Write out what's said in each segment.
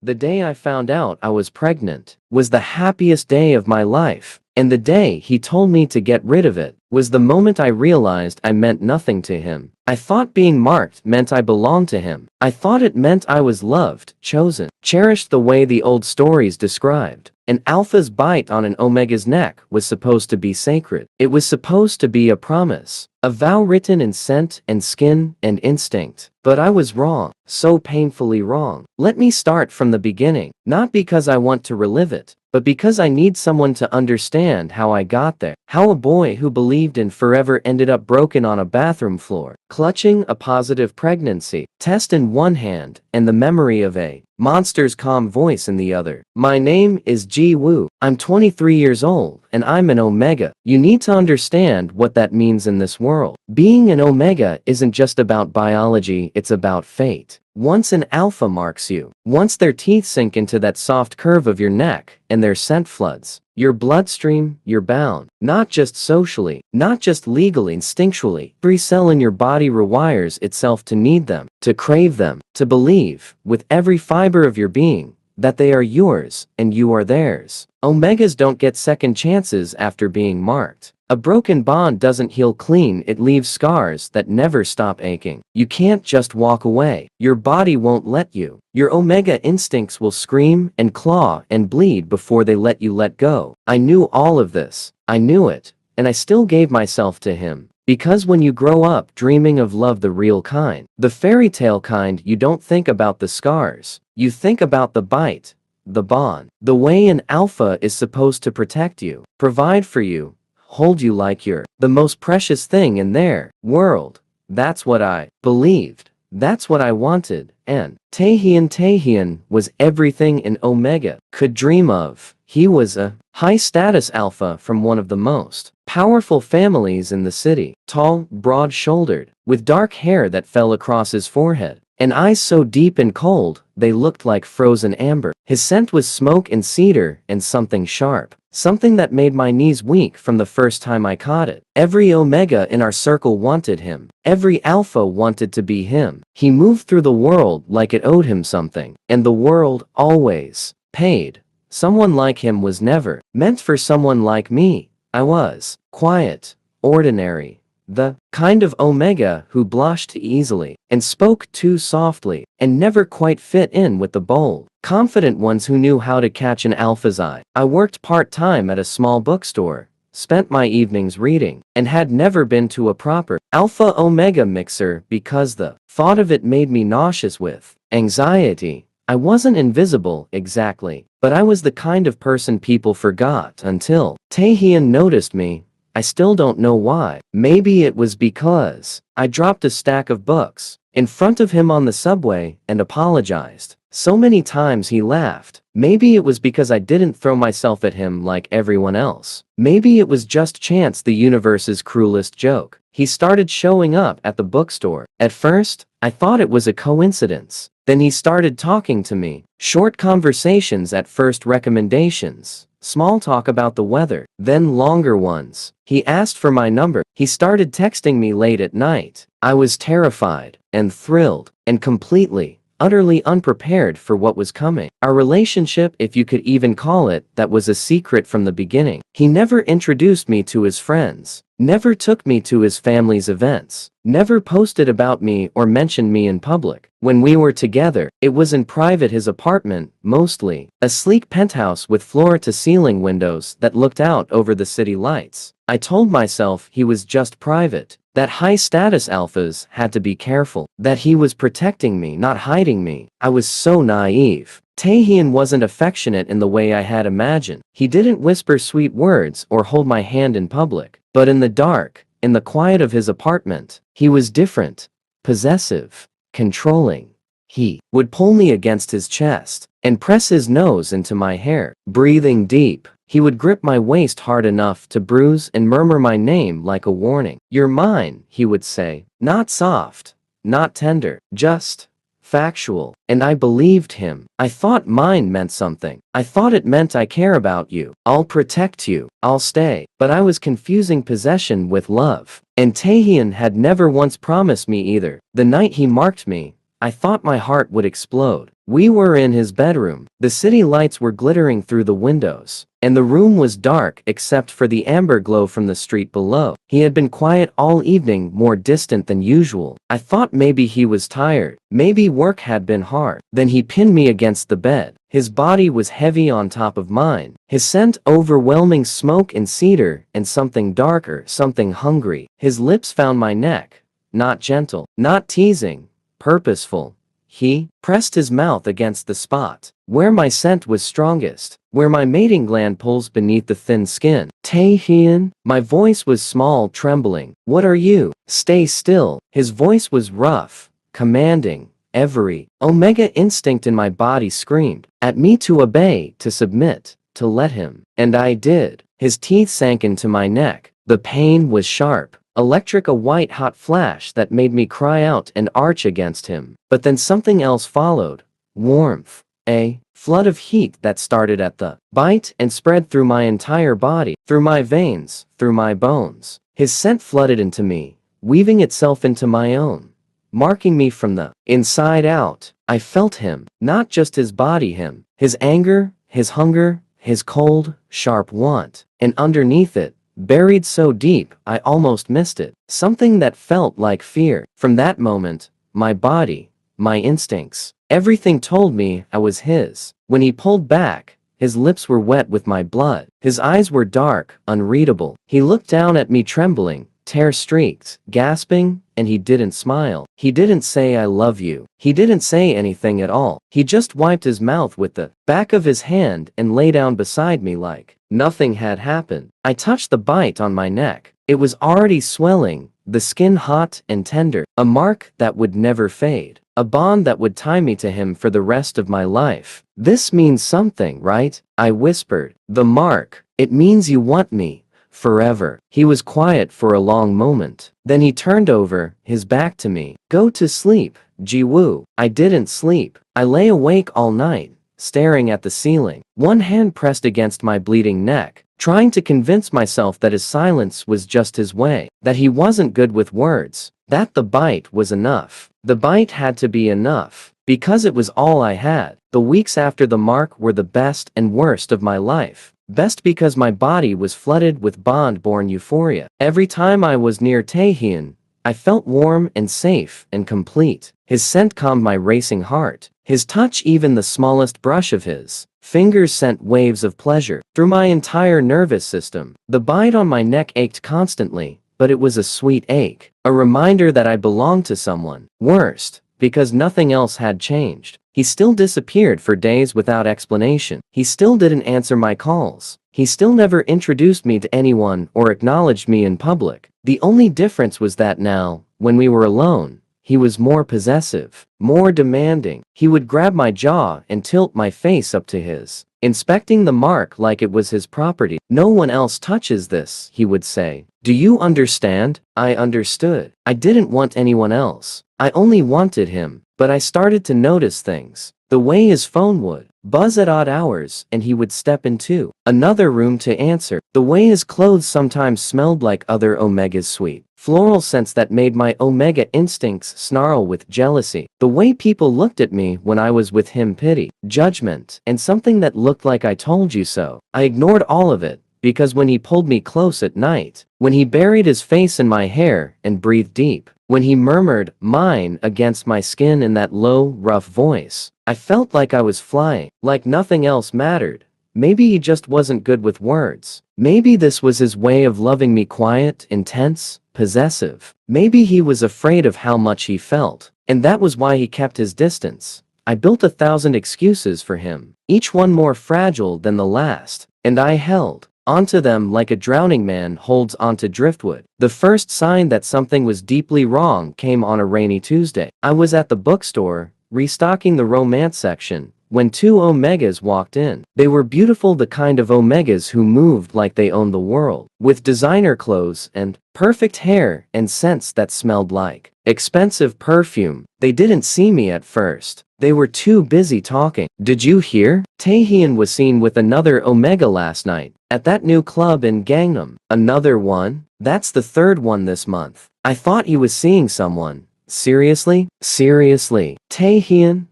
The day I found out I was pregnant was the happiest day of my life, and the day he told me to get rid of it was the moment I realized I meant nothing to him. I thought being marked meant I belonged to him. I thought it meant I was loved, chosen, cherished the way the old stories described. An alpha's bite on an omega's neck was supposed to be sacred. It was supposed to be a promise, a vow written in scent and skin and instinct. But I was wrong, so painfully wrong. Let me start from the beginning, not because I want to relive it, but because I need someone to understand how I got there. How a boy who believed in forever ended up broken on a bathroom floor, clutching a positive pregnancy test in one hand and the memory of a monster's calm voice in the other. My name is Ji Woo. I'm 23 years old and I'm an Omega. You need to understand what that means in this world. Being an Omega isn't just about biology, it's about fate. Once an alpha marks you, once their teeth sink into that soft curve of your neck and their scent floods your bloodstream, you're bound. Not just socially, not just legally, instinctually. Every cell in your body rewires itself to need them, to crave them, to believe, with every fiber of your being, that they are yours and you are theirs. Omegas don't get second chances after being marked. A broken bond doesn't heal clean, it leaves scars that never stop aching. You can't just walk away. Your body won't let you. Your Omega instincts will scream and claw and bleed before they let you let go. I knew all of this. I knew it. And I still gave myself to him. Because when you grow up dreaming of love, the real kind, the fairy tale kind, you don't think about the scars. You think about the bite, the bond, the way an alpha is supposed to protect you, provide for you, hold you like you're the most precious thing in their world. That's what I believed. That's what I wanted. And Taehyun was everything an Omega could dream of. He was a high-status alpha from one of the most powerful families in the city. Tall, broad-shouldered, with dark hair that fell across his forehead, and eyes so deep and cold, they looked like frozen amber. His scent was smoke and cedar and something sharp. Something that made my knees weak from the first time I caught it. Every Omega in our circle wanted him. Every alpha wanted to be him. He moved through the world like it owed him something, and the world always paid. Someone like him was never meant for someone like me. I was quiet, ordinary, the kind of Omega who blushed easily and spoke too softly and never quite fit in with the bold, confident ones who knew how to catch an alpha's eye. I worked part-time at a small bookstore, spent my evenings reading, and had never been to a proper Alpha Omega mixer because the thought of it made me nauseous with anxiety. I wasn't invisible exactly, but I was the kind of person people forgot until Taehyun noticed me. I still don't know why. Maybe it was because I dropped a stack of books in front of him on the subway and apologized. So many times he laughed. Maybe it was because I didn't throw myself at him like everyone else. Maybe it was just chance, the universe's cruelest joke. He started showing up at the bookstore. At first, I thought it was a coincidence. Then he started talking to me. Short conversations at first, recommendations, small talk about the weather, then longer ones. He asked for my number. He started texting me late at night. I was terrified and thrilled and completely, utterly unprepared for what was coming. Our relationship, if you could even call it that, was a secret from the beginning. He never introduced me to his friends, never took me to his family's events, never posted about me or mentioned me in public. When we were together, it was in private, his apartment, mostly a sleek penthouse with floor-to-ceiling windows that looked out over the city lights. I told myself he was just private, that high-status alphas had to be careful, that he was protecting me, not hiding me. I was so naive. Taehyun wasn't affectionate in the way I had imagined. He didn't whisper sweet words or hold my hand in public. But in the dark, in the quiet of his apartment, he was different, possessive, controlling. He would pull me against his chest and press his nose into my hair. Breathing deep, he would grip my waist hard enough to bruise and murmur my name like a warning. "You're mine," he would say. Not soft, not tender, just factual. And I believed him. I thought mine meant something. I thought it meant I care about you. I'll protect you. I'll stay. But I was confusing possession with love. And Taehyun had never once promised me either. The night he marked me, I thought my heart would explode. We were in his bedroom. The city lights were glittering through the windows, and the room was dark except for the amber glow from the street below. He had been quiet all evening, more distant than usual. I thought maybe he was tired. Maybe work had been hard. Then he pinned me against the bed. His body was heavy on top of mine. His scent overwhelming smoke and cedar and something darker, something hungry. His lips found my neck. Not gentle, not teasing, purposeful. He pressed his mouth against the spot where my scent was strongest, where my mating gland pulls beneath the thin skin. Tae-hyun, my voice was small, trembling. What are you? Stay still. His voice was rough, commanding. Every omega instinct in my body screamed at me to obey, to submit, to let him. And I did. His teeth sank into my neck. The pain was sharp, electric, a white-hot flash that made me cry out and arch against him. But then something else followed. Warmth. A flood of heat that started at the bite and spread through my entire body, through my veins, through my bones. His scent flooded into me, weaving itself into my own, marking me from the inside out. I felt him, not just his body, him, his anger, his hunger, his cold, sharp want. And underneath it, buried so deep, I almost missed it. Something that felt like fear. From that moment, my body, my instincts, everything told me I was his. When he pulled back, his lips were wet with my blood. His eyes were dark, unreadable. He looked down at me trembling, tear-streaked, gasping, and he didn't smile. He didn't say I love you. He didn't say anything at all. He just wiped his mouth with the back of his hand and lay down beside me like nothing had happened. I touched the bite on my neck. It was already swelling, the skin hot and tender, a mark that would never fade, a bond that would tie me to him for the rest of my life. This means something, right? I whispered. The mark. It means you want me. Forever. He was quiet for a long moment. Then he turned over, his back to me. Go to sleep, Ji-woo. I didn't sleep. I lay awake all night, staring at the ceiling, one hand pressed against my bleeding neck, trying to convince myself that his silence was just his way, that he wasn't good with words, that the bite was enough. The bite had to be enough, because it was all I had. The weeks after the mark were the best and worst of my life. Best because my body was flooded with bond-born euphoria. Every time I was near Tae-hyun, I felt warm and safe and complete. His scent calmed my racing heart. His touch, even the smallest brush of his fingers, sent waves of pleasure through my entire nervous system. The bite on my neck ached constantly, but it was a sweet ache, a reminder that I belonged to someone. Worst, because nothing else had changed. He still disappeared for days without explanation. He still didn't answer my calls. He still never introduced me to anyone or acknowledged me in public. The only difference was that now, when we were alone, he was more possessive, more demanding. He would grab my jaw and tilt my face up to his, inspecting the mark like it was his property. No one else touches this, he would say. Do you understand? I understood. I didn't want anyone else. I only wanted him. But I started to notice things. The way his phone would buzz at odd hours and he would step into another room to answer. The way his clothes sometimes smelled like other Omega's sweet, floral scents that made my Omega instincts snarl with jealousy. The way people looked at me when I was with him, pity, judgment, and something that looked like I told you so. I ignored all of it. Because when he pulled me close at night, when he buried his face in my hair and breathed deep, when he murmured mine against my skin in that low, rough voice, I felt like I was flying, like nothing else mattered. Maybe he just wasn't good with words. Maybe this was his way of loving me, quiet, intense, possessive. Maybe he was afraid of how much he felt, and that was why he kept his distance. I built 1,000 excuses for him, each one more fragile than the last, and I held onto them like a drowning man holds onto driftwood. The first sign that something was deeply wrong came on a rainy Tuesday. I was at the bookstore, restocking the romance section, when two Omegas walked in. They were beautiful, the kind of Omegas who moved like they owned the world, with designer clothes and perfect hair and scents that smelled like expensive perfume. They didn't see me at first. They were too busy talking. Did you hear? Tae-hyun was seen with another Omega last night, at that new club in Gangnam. Another one? That's the third one this month. I thought he was seeing someone. Seriously? Seriously? Tae-hyun?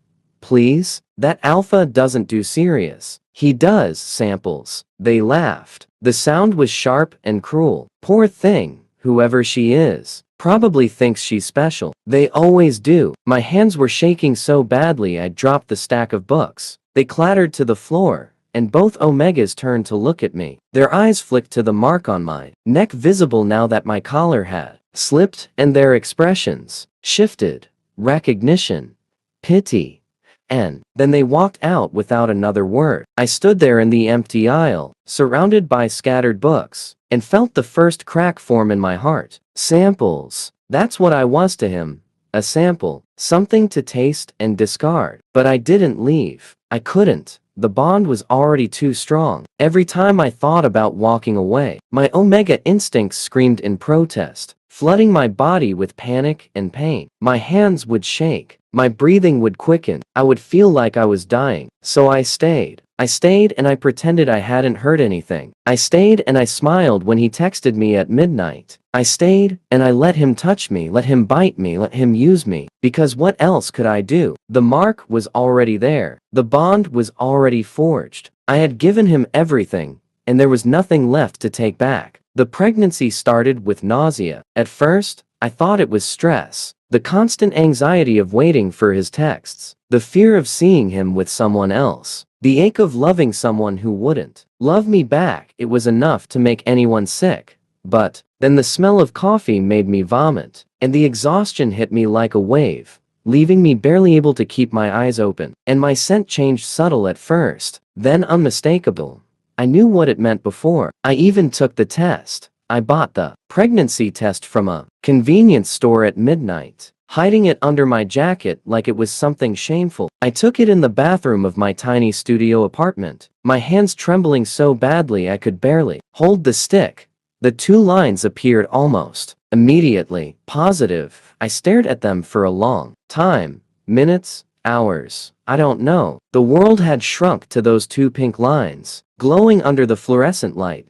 please? That alpha doesn't do serious. He does samples. They laughed. The sound was sharp and cruel. Poor thing, whoever she is. Probably thinks she's special. They always do. My hands were shaking so badly I dropped the stack of books. They clattered to the floor, and both Omegas turned to look at me. Their eyes flicked to the mark on my neck, visible now that my collar had slipped, and their expressions shifted. Recognition, pity, and then they walked out without another word. I stood there in the empty aisle, surrounded by scattered books, and felt the first crack form in my heart. Samples. That's what I was to him. A sample. Something to taste and discard. But I didn't leave. I couldn't. The bond was already too strong. Every time I thought about walking away, my Omega instincts screamed in protest, flooding my body with panic and pain. My hands would shake. My breathing would quicken. I would feel like I was dying. So I stayed. I stayed and I pretended I hadn't heard anything. I stayed and I smiled when he texted me at midnight. I stayed and I let him touch me, let him bite me, let him use me. Because what else could I do? The mark was already there. The bond was already forged. I had given him everything, and there was nothing left to take back. The pregnancy started with nausea. At first, I thought it was stress. The constant anxiety of waiting for his texts. The fear of seeing him with someone else. The ache of loving someone who wouldn't love me back. It was enough to make anyone sick. But then the smell of coffee made me vomit, and the exhaustion hit me like a wave, leaving me barely able to keep my eyes open. And my scent changed, subtle at first, then unmistakable. I knew what it meant before. I even took the test. I bought the pregnancy test from a convenience store at midnight, hiding it under my jacket like it was something shameful. I took it in the bathroom of my tiny studio apartment, my hands trembling so badly I could barely hold the stick. The 2 lines appeared almost immediately. Positive. I stared at them for a long time. Minutes, hours, I don't know. The world had shrunk to those 2 pink lines, glowing under the fluorescent light.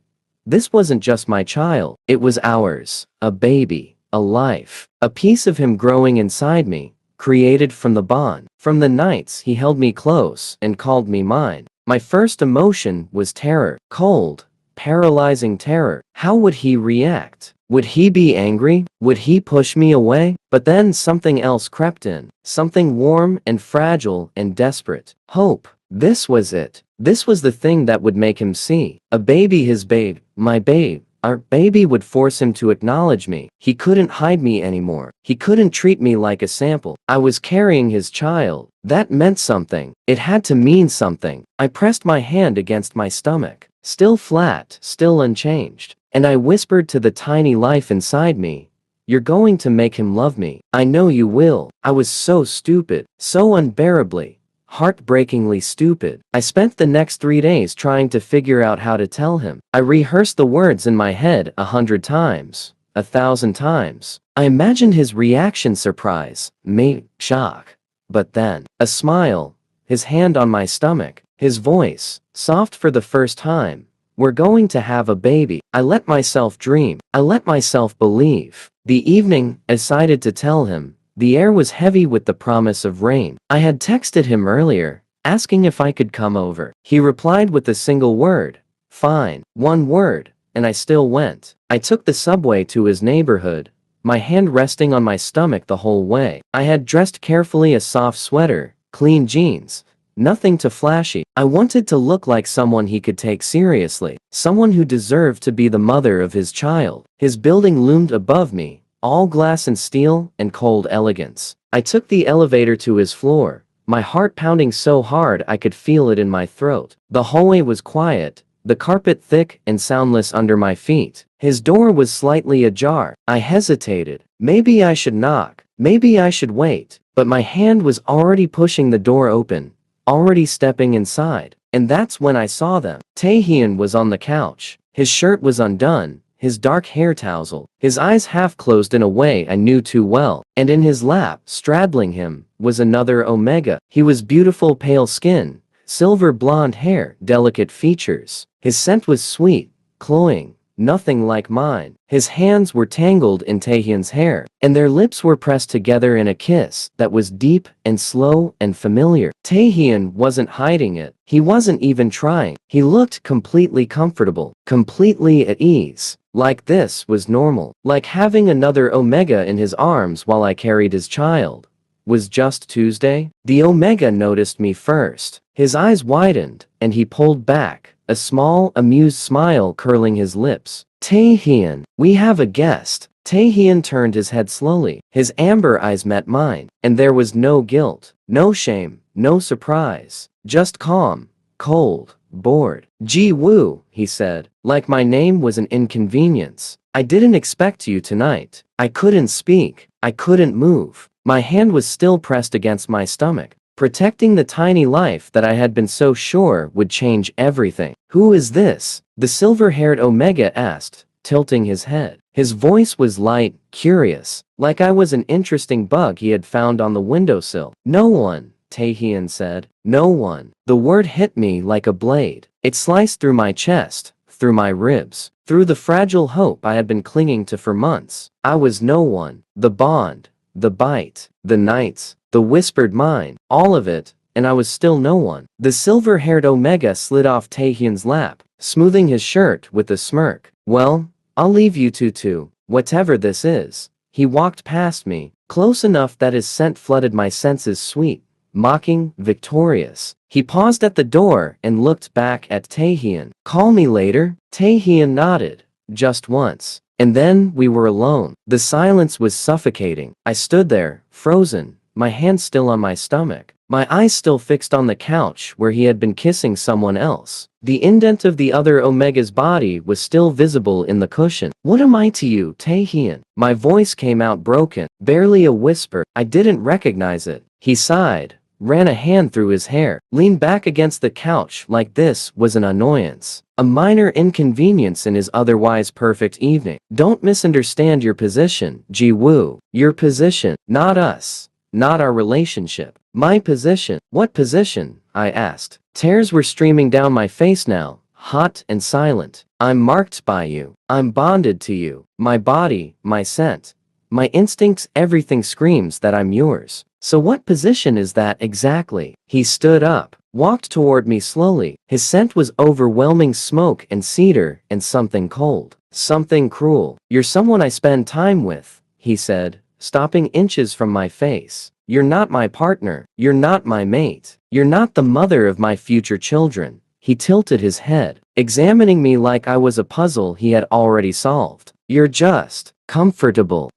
This wasn't just my child, it was ours. A baby, a life, a piece of him growing inside me, created from the bond. From the nights he held me close and called me mine, my first emotion was terror. Cold, paralyzing terror. How would he react? Would he be angry? Would he push me away? But then something else crept in, something warm and fragile and desperate. Hope. This was it. This was the thing that would make him see. A baby, his babe, my babe. Our baby would force him to acknowledge me. He couldn't hide me anymore. He couldn't treat me like a sample. I was carrying his child. That meant something. It had to mean something. I pressed my hand against my stomach, still flat, still unchanged, and I whispered to the tiny life inside me, "You're going to make him love me. I know you will." I was so stupid, so unbearably, heartbreakingly stupid. I spent the next 3 days trying to figure out how to tell him. I rehearsed the words in my head 100 times, 1,000 times. I imagined his reaction: surprise, maybe shock. But then, a smile, his hand on my stomach, his voice, soft for the first time. "We're going to have a baby." I let myself dream. I let myself believe. The evening, I decided to tell him. The air was heavy with the promise of rain. I had texted him earlier, asking if I could come over. He replied with a single word, "Fine." 1 word, and I still went. I took the subway to his neighborhood, my hand resting on my stomach the whole way. I had dressed carefully: a soft sweater, clean jeans, nothing too flashy. I wanted to look like someone he could take seriously, someone who deserved to be the mother of his child. His building loomed above me, all glass and steel and cold elegance. I took the elevator to his floor, my heart pounding so hard I could feel it in my throat. The hallway was quiet, the carpet thick and soundless under my feet. His door was slightly ajar. I hesitated. Maybe I should knock. Maybe I should wait. But my hand was already pushing the door open, already stepping inside. And that's when I saw them. Taehyun was on the couch. His shirt was undone, his dark hair tousled, his eyes half closed in a way I knew too well, and in his lap, straddling him, was another Omega. He was beautiful, pale skin, silver blonde hair, delicate features. His scent was sweet, cloying, nothing like mine. His hands were tangled in Taehyun's hair, and their lips were pressed together in a kiss that was deep and slow and familiar. Taehyun wasn't hiding it. He wasn't even trying. He looked completely comfortable, completely at ease. Like this was normal. Like having another Omega in his arms while I carried his child. Was just Tuesday? The Omega noticed me first. His eyes widened, and he pulled back, a small, amused smile curling his lips. Taehyun, we have a guest. Taehyun turned his head slowly. His amber eyes met mine, and there was no guilt, no shame, no surprise. Just calm, cold, bored. Ji-woo, he said, like my name was an inconvenience. I didn't expect you tonight. I couldn't speak. I couldn't move. My hand was still pressed against my stomach, protecting the tiny life that I had been so sure would change everything. Who is this? The silver-haired Omega asked, tilting his head. His voice was light, curious, like I was an interesting bug he had found on the windowsill. No one, Taehyun said. No one. The word hit me like a blade. It sliced through my chest, through my ribs, through the fragile hope I had been clinging to for months. I was no one. The bond. The bite, the nights, the whispered mine, all of it, and I was still no one. The silver-haired Omega slid off Taehyun's lap, smoothing his shirt with a smirk. Well, I'll leave you two to whatever this is. He walked past me, close enough that his scent flooded my senses sweet, mocking, victorious. He paused at the door and looked back at Taehyun. Call me later? Taehyun nodded, just once. And then we were alone. The silence was suffocating. I stood there, frozen, my hand still on my stomach, my eyes still fixed on the couch where he had been kissing someone else. The indent of the other Omega's body was still visible in the cushion. What am I to you, Taehyun? My voice came out broken, barely a whisper. I didn't recognize it. He sighed, ran a hand through his hair, leaned back against the couch like this was an annoyance. A minor inconvenience in his otherwise perfect evening. Don't misunderstand your position, Ji-woo. Your position, not us. Not our relationship. My position. What position? I asked. Tears were streaming down my face now, hot and silent. I'm marked by you. I'm bonded to you. My body, my scent, my instincts, everything screams that I'm yours. So what position is that exactly? He stood up, walked toward me slowly. His scent was overwhelming smoke and cedar and something cold. Something cruel. You're someone I spend time with, he said, stopping inches from my face. You're not my partner. You're not my mate. You're not the mother of my future children. He tilted his head, examining me like I was a puzzle he had already solved. You're just comfortable,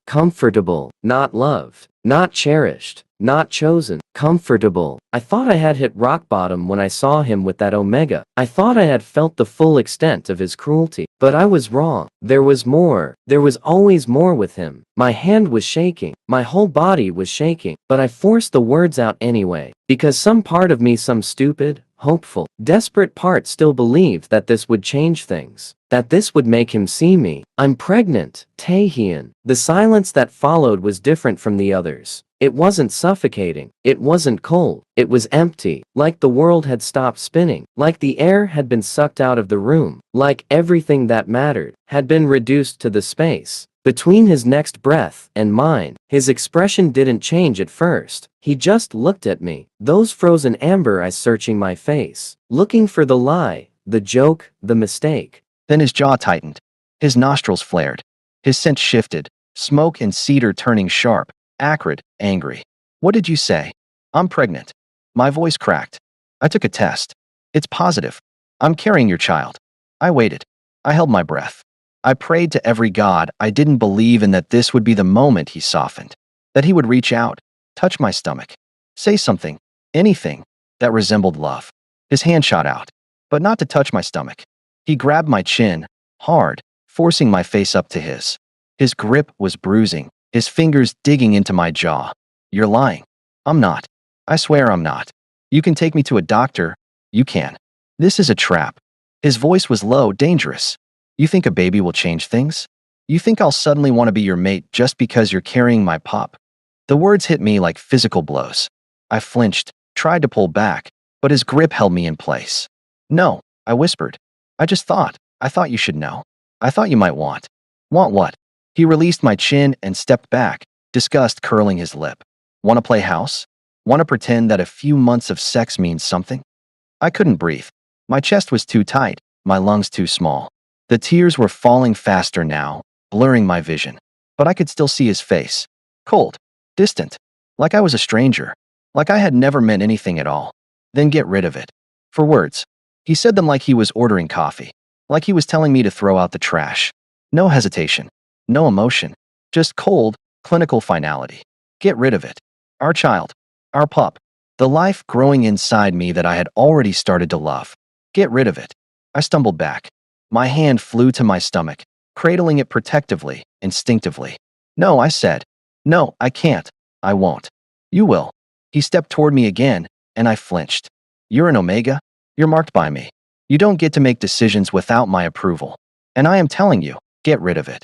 not loved, not cherished, not chosen, comfortable. I thought I had hit rock bottom when I saw him with that Omega. I thought I had felt the full extent of his cruelty. But I was wrong. There was more. There was always more with him. My hand was shaking. My whole body was shaking. But I forced the words out anyway. Because some part of me, some stupid, hopeful, desperate part still believed that this would change things. That this would make him see me. I'm pregnant, Taehyun. The silence that followed was different from the others. It wasn't suffocating. It wasn't cold. It was empty. Like the world had stopped spinning. Like the air had been sucked out of the room. Like everything that mattered had been reduced to the space between his next breath and mine. His expression didn't change at first. He just looked at me, those frozen amber eyes searching my face, looking for the lie, the joke, the mistake. Then his jaw tightened. His nostrils flared. His scent shifted, smoke and cedar turning sharp, acrid, angry. What did you say? I'm pregnant. My voice cracked. I took a test. It's positive. I'm carrying your child. I waited. I held my breath. I prayed to every god I didn't believe in that this would be the moment he softened. That he would reach out, touch my stomach, say something, anything, that resembled love. His hand shot out, but not to touch my stomach. He grabbed my chin, hard, forcing my face up to his. His grip was bruising, his fingers digging into my jaw. You're lying. I'm not. I swear I'm not. You can take me to a doctor. You can. This is a trap. His voice was low, dangerous. You think a baby will change things? You think I'll suddenly want to be your mate just because you're carrying my pup? The words hit me like physical blows. I flinched, tried to pull back, but his grip held me in place. No, I whispered. I thought you should know. I thought you might want. Want what? He released my chin and stepped back, disgust curling his lip. Want to play house? Want to pretend that a few months of sex means something? I couldn't breathe. My chest was too tight, my lungs too small. The tears were falling faster now, blurring my vision. But I could still see his face. Cold, distant, like I was a stranger, like I had never meant anything at all. Then get rid of it. For words. He said them like he was ordering coffee, like he was telling me to throw out the trash. No hesitation, no emotion, just cold, clinical finality. Get rid of it. Our child, our pup, the life growing inside me that I had already started to love. Get rid of it. I stumbled back. My hand flew to my stomach, cradling it protectively, instinctively. No, I said. No, I can't. I won't. You will. He stepped toward me again, and I flinched. You're an Omega? You're marked by me. You don't get to make decisions without my approval. And I am telling you, get rid of it.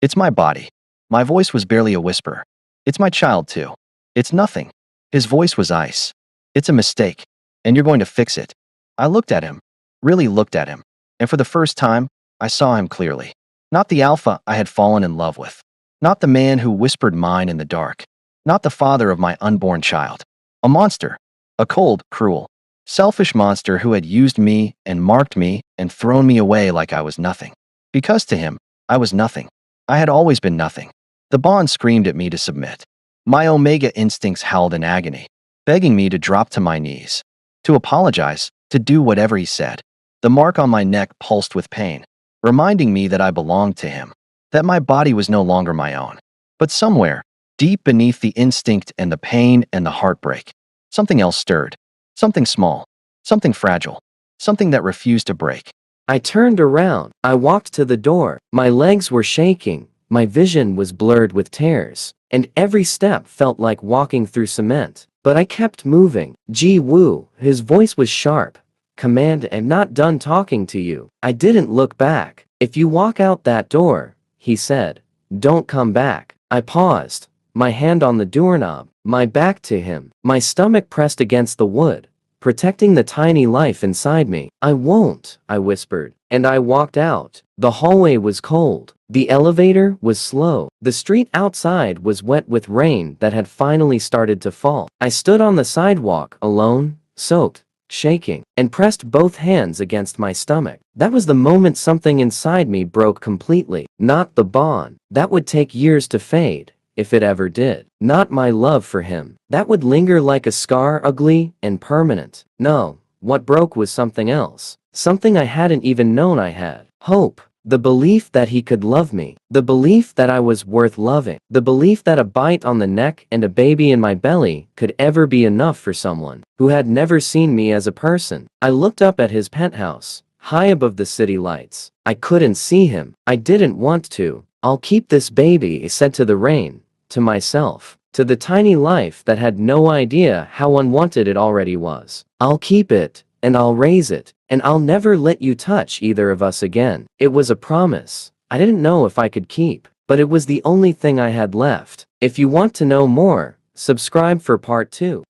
It's my body. My voice was barely a whisper. It's my child, too. It's nothing. His voice was ice. It's a mistake. And you're going to fix it. I looked at him. Really looked at him. And for the first time, I saw him clearly. Not the alpha I had fallen in love with. Not the man who whispered mine in the dark. Not the father of my unborn child. A monster. A cold, cruel, selfish monster who had used me and marked me and thrown me away like I was nothing. Because to him, I was nothing. I had always been nothing. The bond screamed at me to submit. My Omega instincts howled in agony, begging me to drop to my knees, to apologize, to do whatever he said. The mark on my neck pulsed with pain, reminding me that I belonged to him, that my body was no longer my own. But somewhere, deep beneath the instinct and the pain and the heartbreak, something else stirred. Something small, something fragile, something that refused to break. I turned around. I walked to the door. My legs were shaking. My vision was blurred with tears, and every step felt like walking through cement. But I kept moving. Ji Woo, his voice was sharp. Command, I'm not done talking to you. I didn't look back. If you walk out that door, he said, don't come back. I paused, my hand on the doorknob, my back to him, my stomach pressed against the wood, protecting the tiny life inside me. I won't, I whispered, and I walked out. The hallway was cold. The elevator was slow. The street outside was wet with rain that had finally started to fall. I stood on the sidewalk, alone, soaked, shaking, and pressed both hands against my stomach. That was the moment something inside me broke completely. Not the bond. That would take years to fade, if it ever did. Not my love for him. That would linger like a scar, ugly and permanent. No, what broke was something else. Something I hadn't even known I had. Hope. The belief that he could love me. The belief that I was worth loving. The belief that a bite on the neck and a baby in my belly could ever be enough for someone who had never seen me as a person. I looked up at his penthouse, high above the city lights. I couldn't see him. I didn't want to. I'll keep this baby, I said to the rain, to myself, to the tiny life that had no idea how unwanted it already was. I'll keep it, and I'll raise it, and I'll never let you touch either of us again. It was a promise. I didn't know if I could keep, but it was the only thing I had left. If you want to know more, subscribe for part 2.